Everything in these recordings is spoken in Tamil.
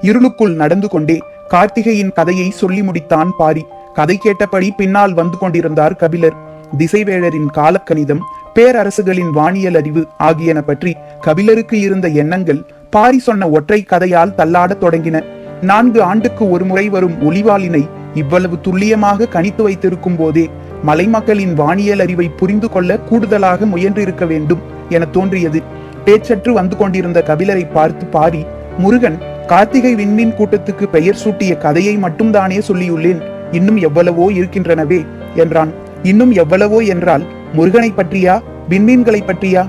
இருளுக்குள் நடந்து கொண்டே கார்த்திகையின் கதையை சொல்லி முடித்தான் பாரி. கதை கேட்டபடி பின்னால் வந்து கொண்டிருந்தார் கபிலர். திசைவேழரின் காலக்கணிதம், பேரரசுகளின் வானியல் அறிவு ஆகியன பற்றி கபிலருக்கு இருந்த எண்ணங்கள் பாரி சொன்ன ஒற்றை கதையால் தள்ளாடத் தொடங்கின. 4 ஆண்டுக்கு ஒரு முறை வரும் ஒளிவாளினை இவ்வளவு துல்லியமாக கணித்து வைத்திருக்கும் போதே மலைமக்களின் வானியல் அறிவை புரிந்து கொள்ள கூடுதலாக முயன்றிருக்க வேண்டும் என தோன்றியது. பேச்சற்று வந்து கொண்டிருந்த கபிலரை பார்த்து பாரி, முருகன் கார்த்திகை விண்மீன் கூட்டத்துக்கு பெயர் சூட்டிய கதையை மட்டும் தானே சொல்லியுள்ளேன், இன்னும் எவ்வளவோ இருக்கின்றனவே என்றான். இன்னும் எவ்வளவோ என்றால் முருகனை பற்றியா, விண்மீன்களை பற்றியா,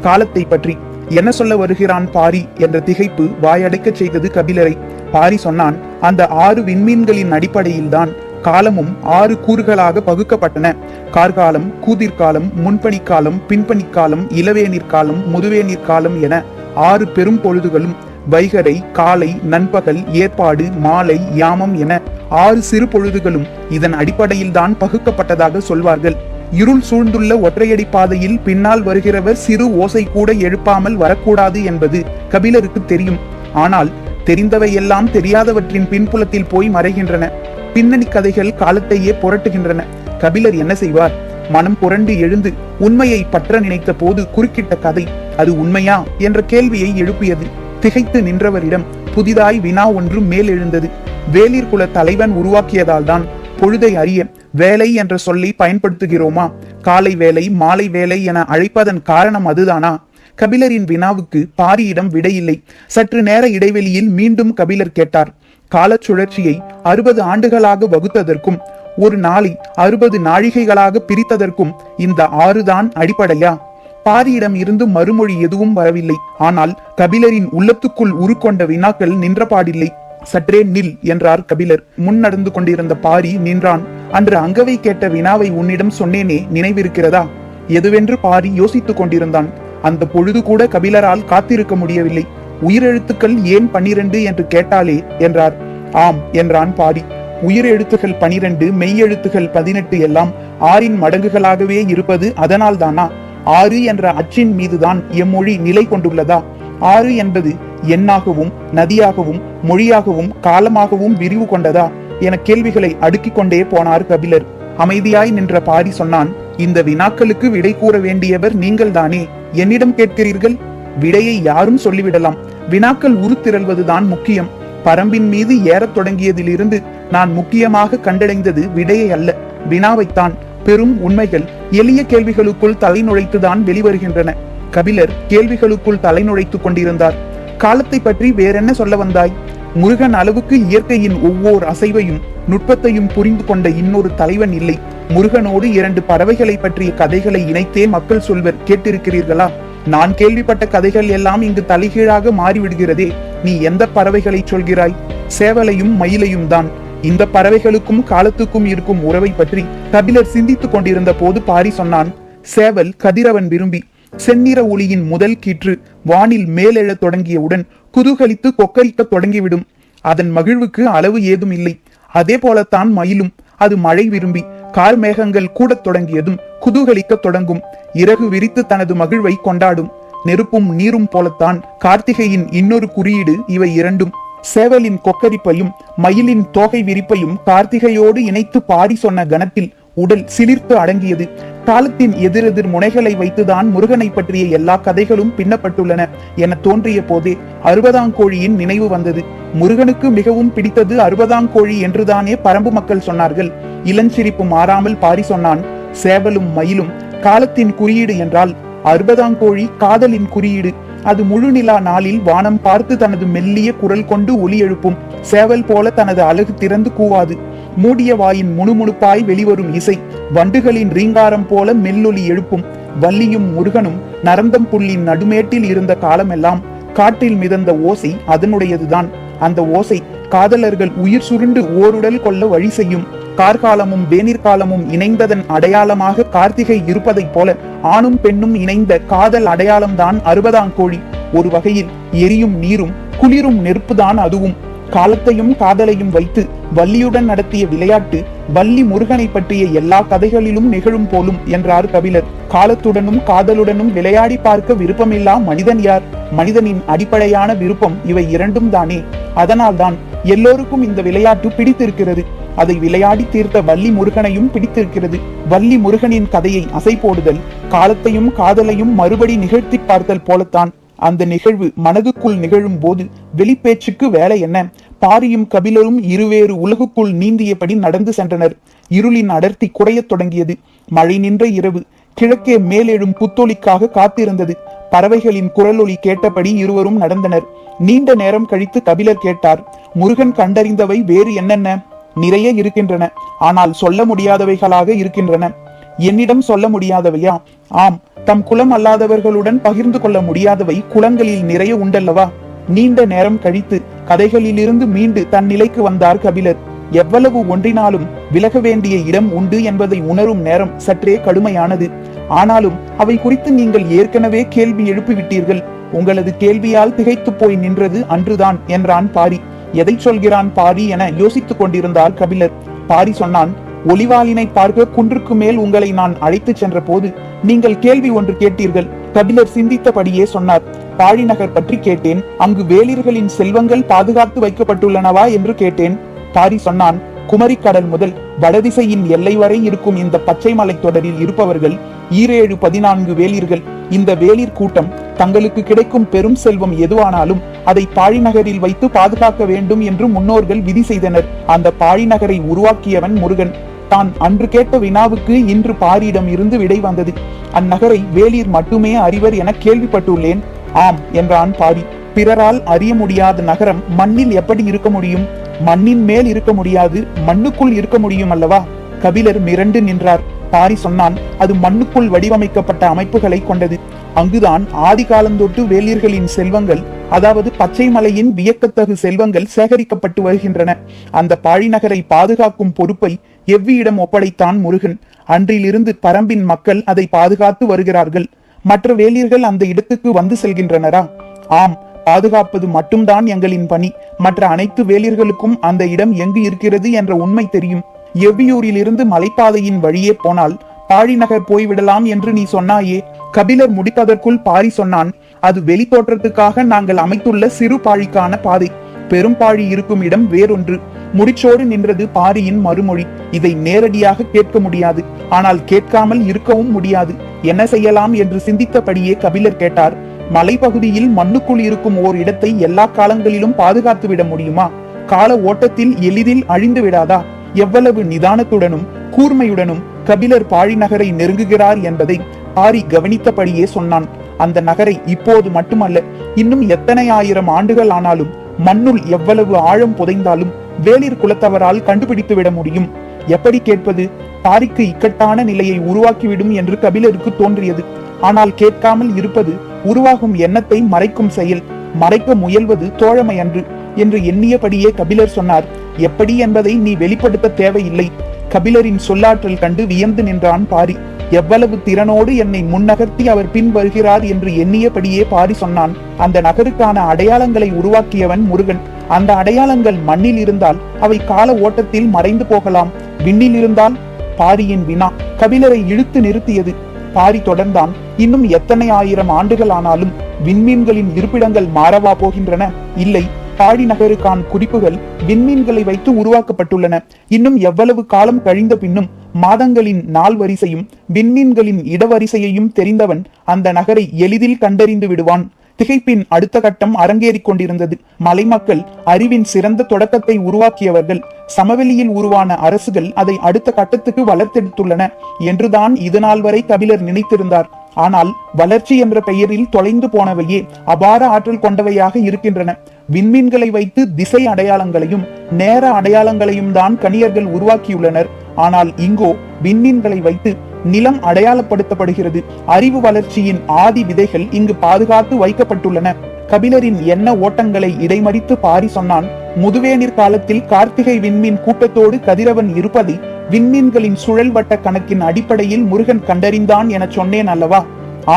காலத்தை பற்றி என்ன சொல்ல வருகிறான் பாரி என்ற திகைப்பு வாயடைக்க செய்தது கபிலரை. பாரி சொன்னான், அந்த 6 விண்மீன்களின் அடிப்படையில்தான் காலமும் 6 கூறுகளாக பகுக்கப்பட்டன. கார்காலம், கூதிர்காலம், முன்பனிக்காலம், பின்பனிக்காலம், இளவேநீர்காலம், முதுவேநீர்காலம் என 6 பெரும் பொழுதுகளும், வைகரை, காலை, நண்பகல், ஏற்பாடு, மாலை, யாமம் என 6 சிறு பொழுதுகளும் இதன் அடிப்படையில்தான் பகுக்கப்பட்டதாக சொல்வார்கள். இருள் சூழ்ந்துள்ள ஒற்றையடி பாதையில் பின்னால் வருகிறவர் சிறு ஓசை கூட எழுப்பாமல் வரக்கூடாது என்பது கபிலருக்கு தெரியும். ஆனால் தெரிந்தவையெல்லாம் தெரியாதவற்றின் பின்புலத்தில் போய் மறைகின்றன. பின்னணி கதைகள் காலத்தையே புரட்டுகின்றன. கபிலர் என்ன செய்வார்? மனம் புரண்டு எழுந்து உண்மையை பற்ற நினைத்த போது குறுக்கிட்ட கதை அது உண்மையா என்ற கேள்வியை எழுப்பியது. திகைத்து நின்றவரிடம் புதிதாய் வினா ஒன்று மேல் எழுந்தது. வேளிர் குல தலைவன் உருவாக்கியதால் தான் பொழுதை அறிய வேலை என்ற சொல்லை பயன்படுத்துகிறோமா? காலை வேலை, மாலை வேலை என அழைப்பதன் காரணம் அதுதானா? கபிலரின் வினாவுக்கு பாரியிடம் விடையில்லை. சற்று நேர இடைவெளியில் மீண்டும் கபிலர் கேட்டார். கால சுழற்சியை 60 ஆண்டுகளாக வகுத்ததற்கும் ஒரு நாளை 60 நாழிகைகளாக பிரித்ததற்கும் இந்த 6 தான் அடிப்படையா? பாரியிடம் இருந்து மறுமொழி எதுவும் வரவில்லை. ஆனால் கபிலரின் உள்ளத்துக்குள் உருக்கொண்ட வினாக்கள் நின்றபாடில்லை. சற்றே நில் என்றார் கபிலர். முன் நடந்து கொண்டிருந்த பாரி நின்றான். அன்று அங்கவை கேட்ட வினாவை உன்னிடம் சொன்னேனே, நினைவிருக்கிறதா? எதுவென்று பாரி யோசித்துக் கொண்டிருந்தான். அந்த பொழுது கூட கபிலரால் காத்திருக்க முடியவில்லை. உயிரெழுத்துக்கள் ஏன் 12 என்று கேட்டாலே என்றார். ஆம் என்றான் பாரி. உயிர் எழுத்துகள் 12, மெய்யெழுத்துகள் 18 எல்லாம் 6 மடங்குகளாகவே இருப்பது அதனால் தானா? 6 என்ற அச்சின் மீதுதான் எம்மொழி நிலை கொண்டுள்ளதா? 6 என்பது எண்ணாகவும், நதியாகவும், மொழியாகவும், காலமாகவும் விரிவு கொண்டதா என கேள்விகளை அடுக்கிக் கொண்டே போனார் கபிலர். அமைதியாய் நின்ற பாரி சொன்னான், இந்த வினாக்களுக்கு விடை கூற வேண்டியவர் நீங்கள் தானே, என்னிடம் கேட்கிறீர்கள்? விடையை யாரும் சொல்லிவிடலாம். வினாக்கள் உருத்திரள்வதுதான் முக்கியம். பரம்பின் மீது ஏறத் தொடங்கியதிலிருந்து நான் முக்கியமாக கண்டடைந்தது விடையை அல்ல, வினாவைத்தான். பெரும் உண்மைகள் எளிய கேள்விகளுக்குள் தலை நுழைத்துதான் வெளிவருகின்றன. கபிலர் கேள்விகளுக்குள் தலை நுழைத்துக் கொண்டிருந்தார். காலத்தை பற்றி வேறென்ன சொல்ல வந்தாய்? முருகன் அளவுக்கு இயற்கையின் ஒவ்வொரு அசைவையும் நுட்பத்தையும் புரிந்து கொண்ட இன்னொரு தலைவன் இல்லை. முருகனோடு 2 பறவைகளை பற்றிய கதைகளை இணைத்தே மக்கள் சொல்வர், கேட்டிருக்கிறீர்களா? நான் கேள்விப்பட்ட கதைகள் எல்லாம் இங்கு தலைகீழாக மாறிவிடுகிறதே. நீ எந்த பறவைகளை சொல்கிறாய்? சேவலையும் மயிலையும் தான். இந்த பறவைகளுக்கும் காலத்துக்கும் இருக்கும் உறவை பற்றி கபிலர் சிந்தித்துக் கொண்டிருந்த போது பாரி சொன்னான், சேவல் கதிரவன் விரும்பி செந்நிற ஒளியின் முதல் கீற்று வானில் மேலெழத் தொடங்கியவுடன் குதூகலித்து கொக்கரிக்க தொடங்கிவிடும். அதன் மகிழ்வுக்கு அளவு ஏதும் இல்லை. அதே போலத்தான் மயிலும். அது மழை விரும்பி கார் மேகங்கள் கூடத் தொடங்கியதும் குதூகலிக்க தொடங்கும். இறகு விரித்து தனது மகிழ்வை கொண்டாடும். நெருப்பும் நீரும் போலத்தான் கார்த்திகையின் இன்னொரு குறியீடு இவை இரண்டும். சேவலின் கொக்கரிப்பையும் மயிலின் தோகை விரிப்பையும் கார்த்திகையோடு இணைத்து பாரி சொன்ன கணத்தில் உடல் சிலிர்த்து அடங்கியது. காலத்தின் எதிரெதிர் முனைகளை வைத்துதான் முருகனை பற்றிய எல்லா கதைகளும் பின்னப்பட்டுள்ளன என தோன்றிய போதே 60ஆம் கோழியின் நினைவு வந்தது. முருகனுக்கு மிகவும் பிடித்தது 60ஆம் கோழி என்றுதானே பரம்பு மக்கள் சொன்னார்கள். இளஞ்சிரிப்பு மாறாமல் பாரி சொன்னான், சேவலும் மயிலும் காலத்தின் குறியீடு என்றால் 60ஆம் கோழி காதலின் குறியீடு. அது முழு நிலா நாளில் வானம் பார்த்து தனது மெல்லிய குரல் கொண்டு ஒலி எழுப்பும். சேவல் போல தனது அழகு திறந்து கூவாது. மூடிய வாயின் முணுமுணுப்பாய் வெளிவரும் இசை வண்டுகளின் ரீங்காரம் போல மெல்லொலி எழுப்பும். வள்ளியும் முருகனும் நரந்தம் புள்ளின் நடுமேட்டில் இருந்த காலமெல்லாம் காற்றில் மிதந்த ஓசை அதனுடையதுதான். அந்த ஓசை காதலர்கள் உயிர் சுருண்டு ஓருடல் கொள்ள வழி செய்யும். கார்காலமும் வேநீர்காலமும் இணைந்ததன் அடையாளமாக கார்த்திகை இருப்பதைப் போல ஆணும் பெண்ணும் இணைந்த காதல் அடையாளம்தான் 60ஆம் கோழி. ஒரு வகையில் எரியும் நீரும் குளிரும் நெருப்புதான் அதுவும். காலத்தையும் காதலையும் வைத்து வள்ளியுடன் நடத்திய விளையாட்டு வள்ளி முருகனை பற்றிய எல்லா கதைகளிலும் நிகழும் போலும் என்றார் கபிலர். காலத்துடனும் காதலுடனும் விளையாடி பார்க்க விருப்பமில்லா மனிதன் யார்? மனிதனின் அடிப்படையான விருப்பம் இவை இரண்டும் தானே. அதனால்தான் எல்லோருக்கும் இந்த விளையாட்டு பிடித்திருக்கிறது. அதை விளையாடி தீர்த்த வள்ளி முருகனையும் பிடித்திருக்கிறது. வள்ளி முருகனின் கதையை அசை போடுதல் காலத்தையும் காதலையும் மறுபடி நிகழ்த்தி பார்த்தல் போலத்தான். அந்த நிகழ்வு மனதுக்குள் நிகழும் போது வெளிப்பேச்சுக்கு வேலை என்ன? பாரியும் கபிலரும் இருவேறு உலகுக்குள் நீந்தியபடி நடந்து சென்றனர். இருளின் அடர்த்தி குறையத் தொடங்கியது. மழை நின்ற இரவு. கிழக்கே மேலெழும் புத்தொலிக்காக காத்திருந்தது. பறவைகளின் குரலொலி கேட்டபடி இருவரும் நடந்தனர். நீண்ட நேரம் கழித்து கபிலர் கேட்டார், முருகன் கண்டறிந்தவை வேறு என்னென்ன? நிறைய இருக்கின்றன, ஆனால் சொல்ல முடியாதவைகளாக இருக்கின்றன. என்னிடம் சொல்ல முடியாதவையா? ஆம், தம் குலம் அல்லாதவர்களுடன் பகிர்ந்து கொள்ள முடியாதவை குலங்களில் நிறைய உண்டல்லவா? நீண்ட நேரம் கழித்து கதைகளிலிருந்து மீண்டு தன் நிலைக்கு வந்தார் கபிலர். எவ்வளவு ஒன்றினாலும் விலக வேண்டிய இடம் உண்டு என்பதை உணரும் நேரம் சற்றே கடுமையானது. ஆனாலும் அவை குறித்து நீங்கள் ஏற்கனவே கேள்வி எழுப்பிவிட்டீர்கள். உங்களது கேள்வியால் திகைத்து போய் நின்றது அன்றுதான் என்றான் பாரி. எதை சொல்கிறான் பாரி என யோசித்துக் கொண்டிருந்தார் கபிலர். பாரி சொன்னான், ஒளிவாளினை பார்க்க குன்றுக்கு மேல் உங்களை நான் அழைத்து சென்ற போது நீங்கள் கேள்வி ஒன்று கேட்டீர்கள். கபிலர் சிந்தித்தபடியே சொன்னார். பாழி நகர் பற்றி கேட்டேன். அங்கு வேளிர்களின் செல்வங்கள் பாதுகாத்து வைக்கப்பட்டுள்ளனவா என்று கேட்டேன். பாரி சொன்னான், குமரிக்கடல் முதல் வடதிசையின் எல்லை வரை இருக்கும் இந்த பச்சை மலை தொடரில் இருப்பவர்கள் 14 வேளிர்கள். இந்த வேளிர் கூட்டம் தங்களுக்கு கிடைக்கும் பெரும் செல்வம் எதுவானாலும் அதை பாழி நகரில் வைத்து பாதுகாக்க வேண்டும் என்று முன்னோர்கள் விதி செய்தனர். அந்த பாழி நகரை உருவாக்கியவன் முருகன். தான் அன்று கேட்ட வினாவுக்கு இன்று பாரியிடம் இருந்து விடை வந்தது. அந்நகரை வேளிர் மட்டுமே அறிவர் என கேள்விப்பட்டுள்ளேன். ஆம் என்றான் பாரி. பிறரால் அறிய முடியாத நகரம் மண்ணில் எப்படி இருக்க முடியும்? மண்ணின் மேல் இருக்க முடியாது, மண்ணுக்குள் இருக்க முடியும் அல்லவா? கபிலர் மிரண்டு நின்றார். பாரி சொன்னான், அது மண்ணுக்குள் வடிவமைக்கப்பட்ட அமைப்புகளை கொண்டது. அங்குதான் ஆதி காலந்தொட்டு வேளிர்களின் செல்வங்கள், அதாவது பச்சை மலையின் வியக்கத்தகு செல்வங்கள் சேகரிக்கப்பட்டு வருகின்றன. அந்த பாழி நகரை பாதுகாக்கும் பொறுப்பை எவ்வியிடம் ஒப்படைத்தான் முருகன். அன்றிலிருந்து பரம்பின் மக்கள் அதை பாதுகாத்து வருகிறார்கள். மற்ற வேளிர்கள் அந்த இடத்துக்கு வந்து செல்கின்றனரா? ஆம், பாதுகாப்பது மட்டும்தான் எங்களின் பணி. மற்ற அனைத்து வேளிர்களுக்கும் அந்த இடம் எங்கு இருக்கிறது என்ற உண்மை தெரியும். எவ்வியூரிலிருந்து மலைப்பாதையின் வழியே போனால் பாழி நகர் போய்விடலாம் என்று நீ சொன்னாயே. கபிலர் முடிப்பதற்குள் பாரி சொன்னான், அது வெளி தோற்றத்துக்காக நாங்கள் அமைத்துள்ள சிறு பாழிக்கான பாதை. பெரும் பாழி இருக்கும் இடம் வேறொன்று. முடிச்சோடு நின்றது பாரியின் மறுமொழி. இதை நேரடியாக கேட்க முடியாது, ஆனால் கேட்காமல் இருக்கவும் முடியாது. என்ன செய்யலாம் என்று சிந்தித்தபடியே கபிலர் கேட்டார், மலைப்பகுதியில் மண்ணுக்குள் இருக்கும் ஓர் இடத்தை எல்லா காலங்களிலும் பாதுகாத்து விட முடியுமா? கால ஓட்டத்தில் எளிதில் அழிந்து விடாதா? எவ்வளவு நிதானத்துடனும் கூர்மையுடனும் கபிலர் பாழி நகரை நெருங்குகிறார் என்பதை பாரி கவனித்தபடியே சொன்னான். அந்த நகரை இப்போது மட்டுமல்ல, இன்னும் எத்தனை ஆயிரம் ஆண்டுகள் ஆனாலும் மண்ணுள் எவ்வளவு ஆழம் புதைந்தாலும் வேளிர் குலத்தவரால் கண்டுபிடித்து விட முடியும். எப்படி கேட்பது? பாரிக்கு இக்கட்டான நிலையை உருவாக்கிவிடும் என்று கபிலருக்கு தோன்றியது. ஆனால் கேட்காமல் இருப்பது உருவாகும் எண்ணத்தை மறைக்கும் செயல். மறைக்க முயல்வது தோழமை அன்று என்று எண்ணியபடியே கபிலர் சொன்னார், எப்படி என்பதை நீ வெளிப்படுத்த தேவையில்லை. கபிலரின் சொல்லாற்றல் கண்டு வியந்து நின்றான் பாரி. எவ்வளவு திறனோடு என்னை முன்னகர்த்தி அவர் பின் வருகிறார் என்று எண்ணியபடியே பாரி சொன்னான், அந்த நகருக்கான அடையாளங்களை உருவாக்கியவன் முருகன். அந்த அடையாளங்கள் மண்ணில் இருந்தால் அவை கால ஓட்டத்தில் மறைந்து போகலாம். விண்ணில் இருந்தால்? பாரியின் வினா கபிலரை இழுத்து நிறுத்தியது. பாரி தொடர்ந்தான், இன்னும் எத்தனை ஆயிரம் ஆண்டுகள் ஆனாலும் விண்மீன்களின் இருப்பிடங்கள் மாறவா போகின்றன? இல்லை, பாழி நகருக்கான குறிப்புகள் விண்மீன்களை வைத்து உருவாக்கப்பட்டுள்ளன. இன்னும் எவ்வளவு காலம் கழிந்த பின்னும் மாதங்களின் நாள் வரிசையும் விண்மீன்களின் இடவரிசையையும் தெரிந்தவன் அந்த நகரை எளிதில் கண்டறிந்து விடுவான். திகைப்பின் அடுத்த கட்டம் அரங்கேறிக் கொண்டிருந்தது. மலைமக்கள் அறிவின் சிறந்த தொடக்கத்தை உருவாக்கியவர்கள். சமவெளியில் உருவான அரசுகள் அதை அடுத்த கட்டத்துக்கு வளர்த்தெடுத்துள்ளன என்றுதான் இதுநாள் வரை கபிலர் நினைத்திருந்தார். ஆனால் வளர்ச்சி என்ற பெயரில் தொலைந்து போனவையே அபார ஆற்றல் கொண்டவையாக இருக்கின்றன. விண்மீன்களை வைத்து திசை அடையாளங்களையும் நேர அடையாளங்களையும் தான் கணியர்கள் உருவாக்கியுள்ளனர். ஆனால் இங்கோ விண்மீன்களை வைத்து நிலம் அடையாளப்படுத்தப்படுகிறது. அறிவு வளர்ச்சியின் ஆதி விதைகள் இங்கு பாதுகாத்து வைக்கப்பட்டுள்ளன. கபிலரின் எண்ண ஓட்டங்களை இடைமறித்து பாரி சொன்னான், முதுவேனிற் காலத்தில் கார்த்திகை விண்மீன் கூட்டத்தோடு கதிரவன் இருப்பதை விண்மீன்களின் சுழல் வட்ட கணக்கின் அடிப்படையில் முருகன் கண்டறிந்தான் என சொன்னேன் அல்லவா?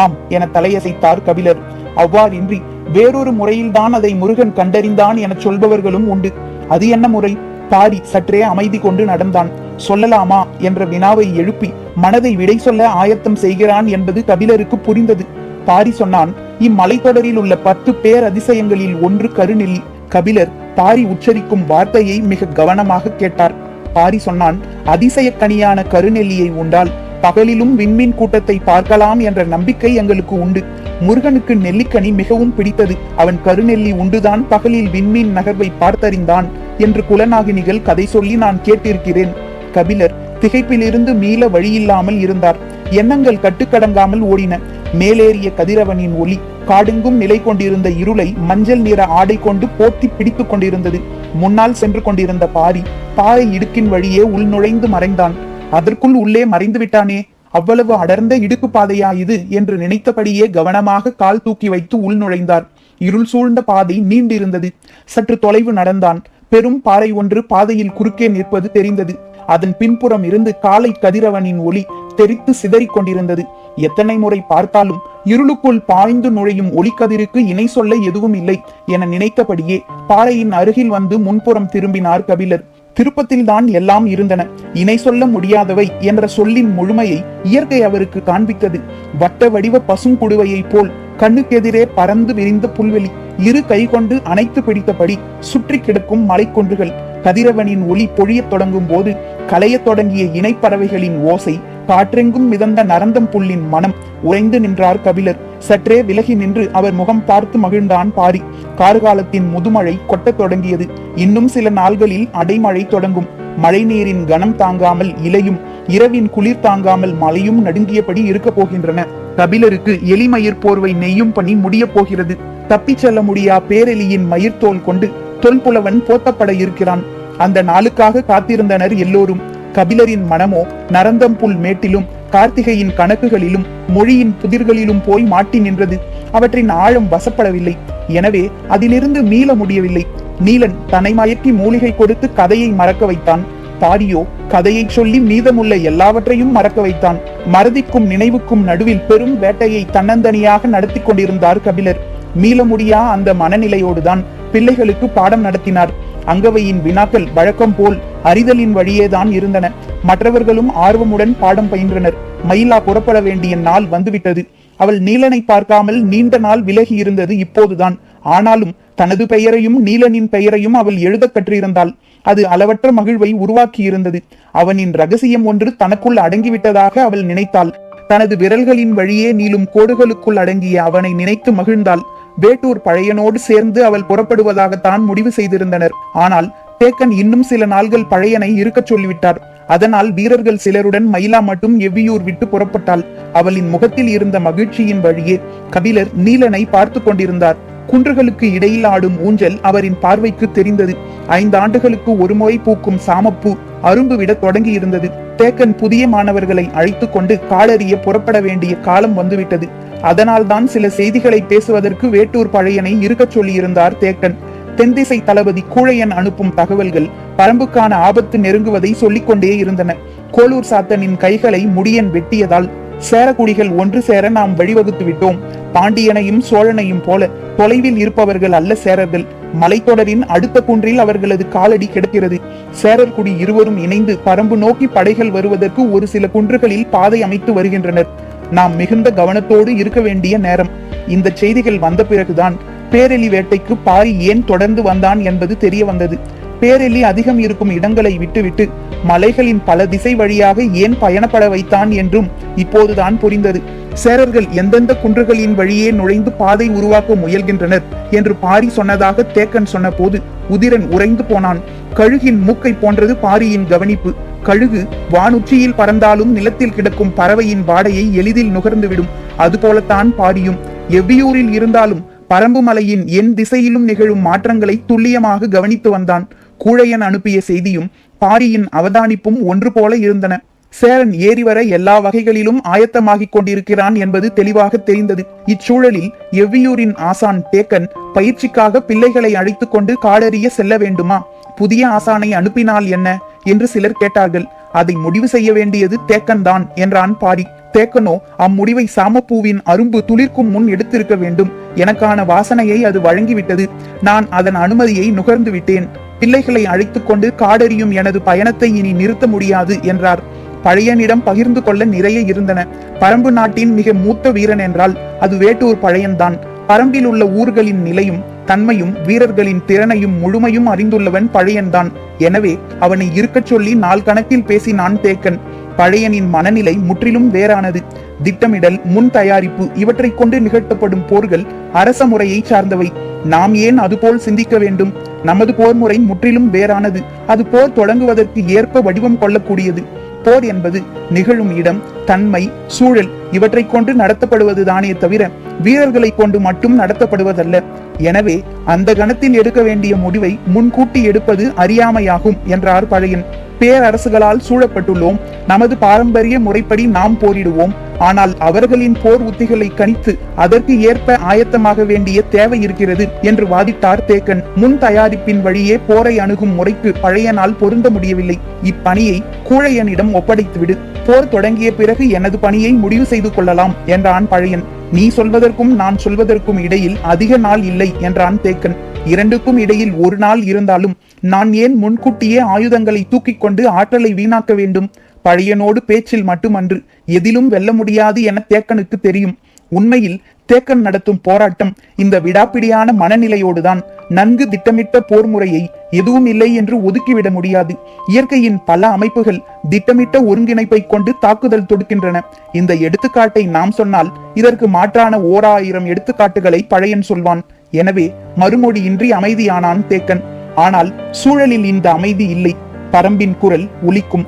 ஆம் என தலையசைத்தார் கபிலர். அவ்வாறின்றி வேறொரு முறையில்தான் அதை முருகன் கண்டறிந்தான் என சொல்பவர்களும் உண்டு. அது என்ன முறை? பாரி சற்றே அமைதி கொண்டு நடந்தான். சொல்லலாமா என்ற வினாவை எழுப்பி மனதை விடை சொல்ல ஆயத்தம் செய்கிறான் என்பது கபிலருக்கு புரிந்தது. பாரி சொன்னான், இம்மலைத்தொடரில் உள்ள 10 பேர் அதிசயங்களில் ஒன்று கருநெல்லி. கபிலர் பாரி உச்சரிக்கும் வார்த்தையை மிக கவனமாக கேட்டார். பாரி சொன்னான், அதிசய கனியான கருநெல்லியை உண்டால் பகலிலும் விண்மீன் கூட்டத்தை பார்க்கலாம் என்ற நம்பிக்கை எங்களுக்கு உண்டு. முருகனுக்கு நெல்லிக்கனி மிகவும் பிடித்தது. அவன் கருநெல்லி உண்டுதான் பகலில் விண்மீன் நகர்வை பார்த்தறிந்தான் என்று குலநாகினிகள் கதை சொல்லி நான் கேட்டிருக்கிறேன். கபிலர் திகைப்பிலிருந்து மீள வழியில்லாமல் இருந்தார். எண்ணங்கள் கட்டுக்கடங்காமல் ஓடின. மேலேறிய கதிரவனின் ஒளி காடெங்கும் நிலை கொண்டிருந்த இருளை மஞ்சள் நிற ஆடை கொண்டு போர்த்தி பிடித்துக் கொண்டிருந்தது. முன்னால் சென்று கொண்டிருந்த பாரி பாறை இடுக்கின் வழியே உள் நுழைந்து மறைந்தான். அதற்குள் உள்ளே மறைந்து விட்டானே, அவ்வளவு அடர்ந்த இடுக்கு பாதையா இது என்று நினைத்தபடியே கவனமாக கால் தூக்கி வைத்து உள் நுழைந்தார். இருள் சூழ்ந்த பாதை நீண்டிருந்தது. சற்று தொலைவு நடந்தான். பெரும் பாறை ஒன்று பாதையில் குறுக்கே நிற்பது தெரிந்தது. அதன் பின்புறம் இருந்து காலை கதிரவனின் ஒளி தெரித்து சிதறிக் கொண்டிருந்தது. எத்தனை முறை பார்த்தாலும் இருளுக்குள் பாய்ந்து நுழையும் ஒளிக்கதிருக்கு இணை சொல்ல எதுவும் இல்லை என நினைத்தபடியே பாறையின் அருகில் வந்து முன்புறம் திரும்பினார் கபிலர். திருப்பத்தில்தான் எல்லாம் இருந்தன. இணை சொல்ல முடியாதவை என்ற சொல்லின் முழுமையை இயற்கை அவருக்கு காண்பித்தது. வட்ட வடிவ பசுங்குடுவையை போல் கண்ணுக்கெதிரே பறந்து விரிந்த புல்வெளி, இரு கை கொண்டு அணைத்து பிடித்தபடி சுற்றி கிடக்கும் மலைக்குன்றுகள். கதிரவனின் ஒளி பொழியத் தொடங்கும் போது களையத் தொடங்கிய இணைப்பறவைகளின் ஓசை, காற்றெங்கும் மிதந்த நரந்தம் புல்லின் மனம். உறைந்து நின்றார் கபிலர். சற்றே விலகி நின்று அவர் முகம் பார்த்து மகிழ்ந்தான் பாரி. கார்காலத்தின் முதுமழை கொட்டத் தொடங்கியது. இன்னும் சில நாள்களில் அடைமழை தொடங்கும். மழை நீரின் கனம் தாங்காமல் இலையும், இரவின் குளிர் தாங்காமல் மலையும் நடுங்கியபடி இருக்க போகின்றன. கபிலருக்கு எலிமயிர் போர்வை நெய்யும் பணி முடிய போகிறது. தப்பிச் செல்ல முடியா பேரெலியின் மயிர்தோல் கொண்டு தொல்புலவன் போத்தப்பட இருக்கிறான். அந்த நாளுக்காக காத்திருந்தனர் எல்லோரும். கபிலரின் மனமோ நரந்தம்புல் மேட்டிலும் கார்த்திகையின் கணக்குகளிலும் மொழியின் புதிர்களிலும் போய் மாட்டி நின்றது. அவற்றின் ஆழம் வசப்படவில்லை. எனவே அதிலிருந்து மீள முடியவில்லை. நீலன் தன்னை மயக்கி மூலிகை கொடுத்து கதையை மறக்க வைத்தான். பாரியோ கதையை சொல்லி மீதமுள்ள எல்லாவற்றையும் மறக்க வைத்தான். மறதிக்கும் நினைவுக்கும் நடுவில் பெரும் வேட்டையை தன்னந்தனியாக நடத்தி கொண்டிருந்தார் கபிலர். மீள முடியா அந்த மனநிலையோடுதான் பிள்ளைகளுக்கு பாடம் நடத்தினார். அங்கவையின் வினாக்கள் வழக்கம் போல் அறிதலின் வழியேதான் இருந்தன. மற்றவர்களும் ஆர்வமுடன் பாடம் பயின்றனர். மயிலா புறப்பட வேண்டிய நாள் வந்துவிட்டது. அவள் நீலனை பார்க்காமல் நீண்ட நாள் விலகி இருந்தது இப்போதுதான். ஆனாலும் தனது பெயரையும் நீலனின் பெயரையும் அவள் எழுத கற்றிருந்தாள். அது அளவற்ற மகிழ்வை உருவாக்கி இருந்தது. அவனின் ரகசியம் ஒன்று தனக்குள் அடங்கிவிட்டதாக அவள் நினைத்தாள். தனது விரல்களின் வழியே நீளும் கோடுகளுக்குள் அடங்கிய அவனை நினைத்து மகிழ்ந்தாள். வேட்டூர் பழையனோடு சேர்ந்து அவள் புறப்படுவதாகத்தான் முடிவு செய்திருந்தனர். ஆனால் தேக்கன் இன்னும் சில நாள்கள் பழையனை இருக்கச் சொல்லிவிட்டார். அதனால் வீரர்கள் சிலருடன் மயிலா மட்டும் எவ்வியூர் விட்டு புறப்பட்டாள். அவளின் முகத்தில் இருந்த மகிழ்ச்சியின் வழியே கபிலர் நீலனை பார்த்து கொண்டிருந்தார். குன்றுகளுக்கு இடையில் ஆடும் ஊஞ்சல் அவரின் பார்வைக்கு தெரிந்தது. 5 ஆண்டுகளுக்கு ஒரு முறை பூக்கும் சாமப்பூ அரும்பு விட தொடங்கி இருந்தது. தேக்கன் புதிய மாணவர்களை அழைத்து கொண்டு காலறிய புறப்பட வேண்டிய காலம் வந்துவிட்டது. அதனால்தான் சில செய்திகளை பேசுவதற்கு வேட்டூர் பழையனை இருக்கச் சொல்லியிருந்தார் தேக்கன். தென்திசை தளபதி கூழையன் அனுப்பும் தகவல்கள் பரம்புக்கான ஆபத்து நெருங்குவதை சொல்லிக்கொண்டே இருந்தன. கோளூர் சாத்தனின் கைகளை முடியன் வெட்டியதால் சேரக்குடிகள் ஒன்று சேர நாம் வழிவகுத்து விட்டோம். பாண்டியனையும் சோழனையும் போல தொலைவில் இருப்பவர்கள் அல்ல சேரர்கள். மலைத்தொடரின் அடுத்த குன்றில் அவர்களது காலடி கிடக்கிறது. சேரர்குடி இருவரும் இணைந்து பரம்பு நோக்கி படைகள் வருவதற்கு ஒரு சில குன்றுகளில் பாதை அமைத்து வருகின்றனர். நாம் மிகுந்த கவனத்தோடு இருக்க வேண்டிய நேரம். இந்த செய்திகள் வந்த பிறகுதான் பேரெலி வேட்டைக்கு பாரி ஏன் தொடர்ந்து வந்தான் என்பது தெரிய வந்தது. பேரெலி அதிகம் இருக்கும் இடங்களை விட்டுவிட்டு மலைகளின் பல திசை வழியாக ஏன் பயணப்பட வைத்தான் என்றும் இப்போதுதான் புரிந்தது. சேரர்கள் எந்தெந்த குன்றுகளின் வழியே நுழைந்து பாதை உருவாக்க முயல்கின்றனர் என்று பாரி சொன்னதாக தேக்கன் சொன்ன போது உதிரன் உறைந்து போனான். கழுகின் மூக்கை போன்றது பாரியின் கவனிப்பு. கழுகு வானுச்சியில் பறந்தாலும் நிலத்தில் கிடக்கும் பறவையின் வாடையை எளிதில் நுகர்ந்துவிடும். அதுபோலத்தான் பாரியும். எவ்வியூரில் இருந்தாலும் பரம்பு மலையின் என் திசையிலும் நிகழும் மாற்றங்களை துல்லியமாக கவனித்து வந்தான். கூழையன் அனுப்பிய செய்தியும் பாரியின் அவதானிப்பும் ஒன்று போல இருந்தன. சேரன் ஏறி வர எல்லா வகைகளிலும் ஆயத்தமாகிக் கொண்டிருக்கிறான் என்பது தெளிவாக தெரிந்தது. இச்சூழலில் எவ்வியூரின் ஆசான் தேக்கன் பயிற்சிக்காக பிள்ளைகளை அழைத்துக் கொண்டு காடறிய செல்ல வேண்டுமா? புதிய ஆசானை அனுப்பினால் என்ன என்று சிலர் கேட்டார்கள். அதை முடிவு செய்ய வேண்டியது தேக்கன் தான் என்றான் பாரி. தேக்கனோ அம்முடிவை சாமப்பூவின் அரும்பு துளிர்க்கும் முன் எடுத்திருக்க வேண்டும். எனக்கான வாசனையை அது வழங்கிவிட்டது. நான் அதன் அனுமதியை நுகர்ந்து விட்டேன். பிள்ளைகளை அழைத்துக் கொண்டு காடறியும் எனது பயணத்தை இனி நிறுத்த முடியாது என்றார். பழையனிடம் பகிர்ந்து கொள்ள நிறைய இருந்தன. பரம்பு நாட்டின் மிக மூத்த வீரன் என்றால் அது வேட்டூர் பழையன்தான். பரம்பில் உள்ள ஊர்களின் நிலையும் தன்மையும் வீரர்களின் திறனையும் முழுமையும் அறிந்துள்ளவன் பழையன்தான். எனவே அவனை இருக்கச் சொல்லி நாள் கணக்கில் பேசினான் தேக்கன். பழையனின் மனநிலை முற்றிலும் வேறானது. திட்டமிடல், முன் தயாரிப்பு இவற்றை கொண்டு நிகழ்த்தப்படும் போர்கள் அரச முறையை சார்ந்தவை. நாம் ஏன் அதுபோல் சிந்திக்க வேண்டும்? நமது போர் முறை முற்றிலும் வேறானது. அது போர் தொடங்குவதற்கு ஏற்ப வடிவம் கொள்ளக்கூடியது. போர் என்பது நிகழும் இடம், தன்மை, சூழல் இவற்றை கொண்டு நடத்தப்படுவதுதானே தவிர வீரர்களை கொண்டு மட்டும் நடத்தப்படுவதல்ல. எனவே அந்த கணத்தில் எடுக்க வேண்டிய முடிவை முன்கூட்டி எடுப்பது அறியாமையாகும் என்றார் பழையன். பேரரசுகளால் சூழப்பட்டுள்ளோம். நமது பாரம்பரிய முறைப்படி நாம் போரிடுவோம். ஆனால் அவர்களின் போர் உத்திகளை கணித்து அதற்கு ஏற்ப ஆயத்தமாக வேண்டிய தேவை இருக்கிறது என்று வாதிட்டார் தேக்கன். முன் தயாரிப்பின் வழியே போரை அணுகும் முறைக்கு பழையனால் பொருந்த முடியவில்லை. இப்பணியை கூழையனிடம் ஒப்படைத்துவிடு. போர் தொடங்கிய பிறகு எனது பணியை முடிவு செய்து கொள்ளலாம் என்றான் பழையன். நீ சொல்வதற்கும் நான் சொல்வதற்கும் இடையில் அதிக நாள் இல்லை என்றான் தேக்கன். இரண்டுக்கும் இடையில் ஒரு நாள் இருந்தாலும் நான் ஏன் முன்கூட்டியே ஆயுதங்களை தூக்கிக் கொண்டு ஆற்றலை வீணாக்க வேண்டும்? பழையனோடு பேச்சில் மட்டுமன்று எதிலும் வெல்ல முடியாது என தேக்கனுக்கு தெரியும். உண்மையில் தேக்கன் நடத்தும் போராட்டம் இந்த விடாப்பிடியான மனநிலையோடுதான். நன்கு திட்டமிட்ட போர் முறையை எதுவும் இல்லை என்று ஒதுக்கிவிட முடியாது. இயற்கையின் பல அமைப்புகள் திட்டமிட்ட ஒருங்கிணைப்பை கொண்டு தாக்குதல் தொடுக்கின்றன. இந்த எடுத்துக்காட்டை நாம் சொன்னால் இதற்கு மாற்றான 1000 எடுத்துக்காட்டுகளை பழையன் சொல்வான். எனவே மறுமொழியின்றி அமைதியானான் தேக்கன். ஆனால் சூழலில் இந்த அமைதி இல்லை. பரம்பின் குரல் ஒலிக்கும்.